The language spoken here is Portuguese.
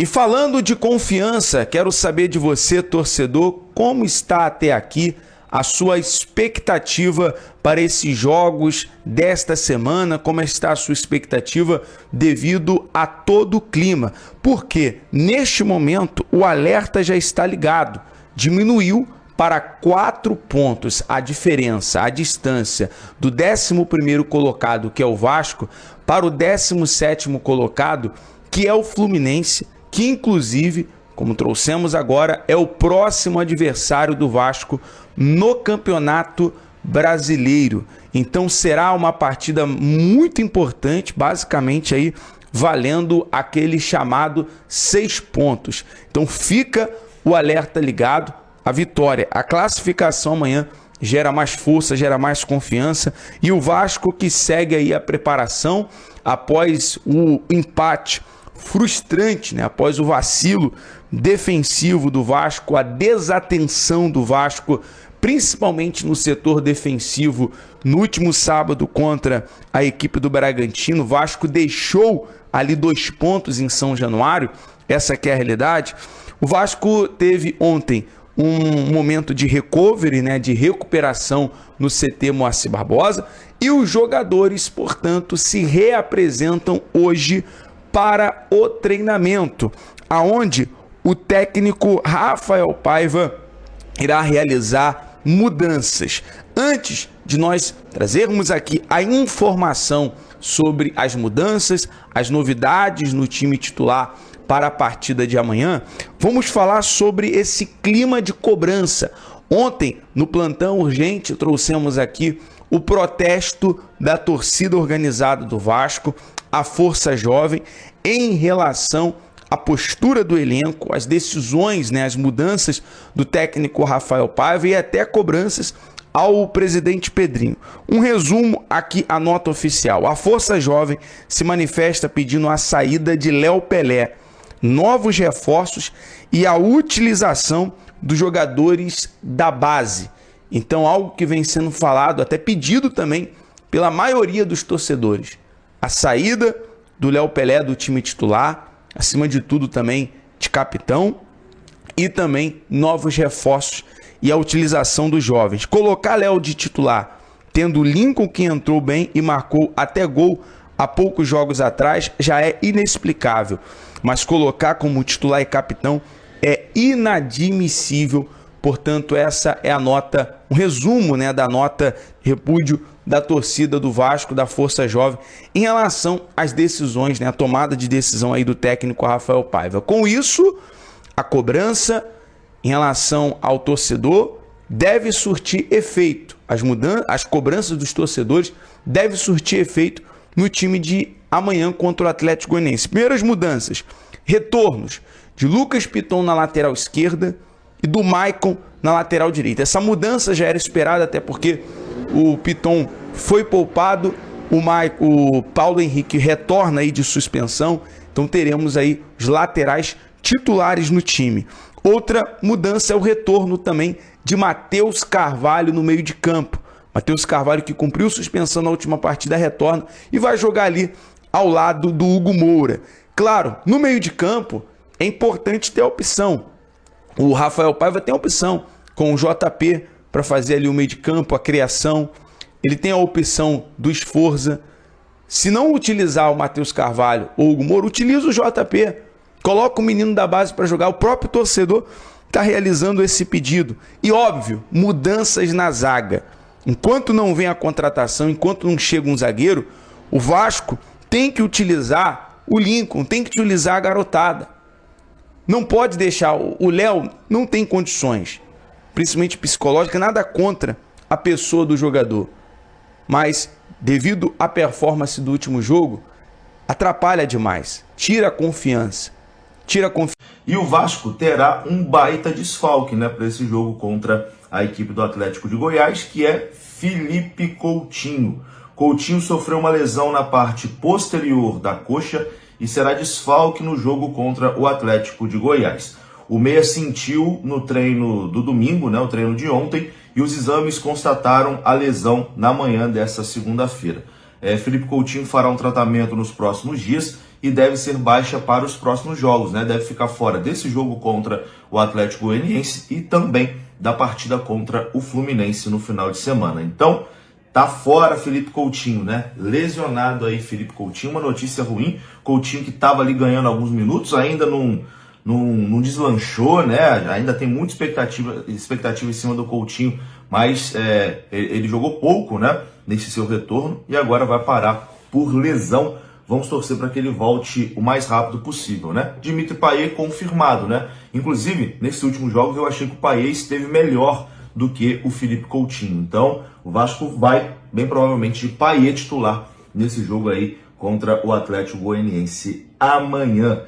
E falando de confiança, quero saber de você, torcedor, como está até aqui a sua expectativa para esses jogos desta semana, como está a sua expectativa devido a todo o clima. Porque neste momento o alerta já está ligado, diminuiu para 4 pontos a diferença, a distância do 11º colocado, que é o Vasco, para o 17º colocado, que é o Fluminense, que inclusive, como trouxemos agora, é o próximo adversário do Vasco no Campeonato Brasileiro. Então será uma partida muito importante, basicamente aí valendo aquele chamado 6 pontos. Então fica o alerta ligado, a vitória, a classificação amanhã gera mais força, gera mais confiança, e o Vasco que segue aí a preparação após o empate frustrante, né? Após o vacilo defensivo do Vasco, a desatenção do Vasco, principalmente no setor defensivo, no último sábado contra a equipe do Bragantino. O Vasco deixou ali 2 pontos em São Januário, essa que é a realidade. O Vasco teve ontem um momento de recovery, né, de recuperação no CT Moacir Barbosa, e os jogadores, portanto, se reapresentam hoje para o treinamento, aonde o técnico Rafael Paiva irá realizar mudanças. Antes de nós trazermos aqui a informação sobre as mudanças, as novidades no time titular para a partida de amanhã, vamos falar sobre esse clima de cobrança. Ontem, no plantão urgente, trouxemos aqui o protesto da torcida organizada do Vasco, a Força Jovem, em relação à postura do elenco, as decisões, né, as mudanças do técnico Rafael Paiva e até cobranças ao presidente Pedrinho. Um resumo aqui, a nota oficial. A Força Jovem se manifesta pedindo a saída de Léo Pelé, novos reforços e a utilização dos jogadores da base. Então, algo que vem sendo falado, até pedido também pela maioria dos torcedores. A saída do Léo Pelé do time titular, acima de tudo também de capitão, e também novos reforços e a utilização dos jovens. Colocar Léo de titular, tendo Lincoln que entrou bem e marcou até gol há poucos jogos atrás, já é inexplicável. Mas colocar como titular e capitão é inadmissível. Portanto, essa é a nota, um resumo, né, da nota de repúdio da torcida do Vasco, da Força Jovem, em relação às decisões, né, a tomada de decisão aí do técnico Rafael Paiva. Com isso, a cobrança em relação ao torcedor deve surtir efeito. As cobranças dos torcedores devem surtir efeito no time de amanhã contra o Atlético Goianiense. Primeiras mudanças: retornos de Lucas Piton na lateral esquerda e do Maicon na lateral direita. Essa mudança já era esperada, até porque o Piton foi poupado, o Paulo Henrique retorna aí de suspensão, então teremos aí os laterais titulares no time. Outra mudança é o retorno também de Matheus Carvalho no meio de campo. Matheus Carvalho, que cumpriu suspensão na última partida, retorna e vai jogar ali ao lado do Hugo Moura. Claro, no meio de campo é importante ter a opção. O Rafael Paiva tem a opção com o JP para fazer ali o meio de campo, a criação. Ele tem a opção do Sforza. Se não utilizar o Matheus Carvalho ou o Hugo Moura, utiliza o JP. Coloca o menino da base para jogar. O próprio torcedor está realizando esse pedido. E óbvio, mudanças na zaga. Enquanto não vem a contratação, enquanto não chega um zagueiro, o Vasco tem que utilizar o Lincoln, tem que utilizar a garotada. Não pode deixar, o Léo não tem condições, principalmente psicológica, nada contra a pessoa do jogador. Mas, devido à performance do último jogo, atrapalha demais, tira a confiança. E o Vasco terá um baita desfalque, né, para esse jogo contra a equipe do Atlético de Goiás, que é Felipe Coutinho. Coutinho sofreu uma lesão na parte posterior da coxa e será desfalque no jogo contra o Atlético de Goiás. O meia sentiu no treino do domingo, né, o treino de ontem, e os exames constataram a lesão na manhã dessa segunda-feira. Felipe Coutinho fará um tratamento nos próximos dias e deve ser baixa para os próximos jogos, né? Deve ficar fora desse jogo contra o Atlético Goianiense e também da partida contra o Fluminense no final de semana. Então, tá fora Felipe Coutinho, né? Lesionado aí Felipe Coutinho, uma notícia ruim. Coutinho que estava ali ganhando alguns minutos, ainda não deslanchou, né? Ainda tem muita expectativa em cima do Coutinho, mas ele jogou pouco, né? Nesse seu retorno e agora vai parar por lesão. Vamos torcer para que ele volte o mais rápido possível, né? Dimitri Payet confirmado, né? Inclusive, nesses últimos jogos eu achei que o Payet esteve melhor do que o Felipe Coutinho. Então, o Vasco vai, bem provavelmente, de Payet titular nesse jogo aí contra o Atlético Goianiense amanhã.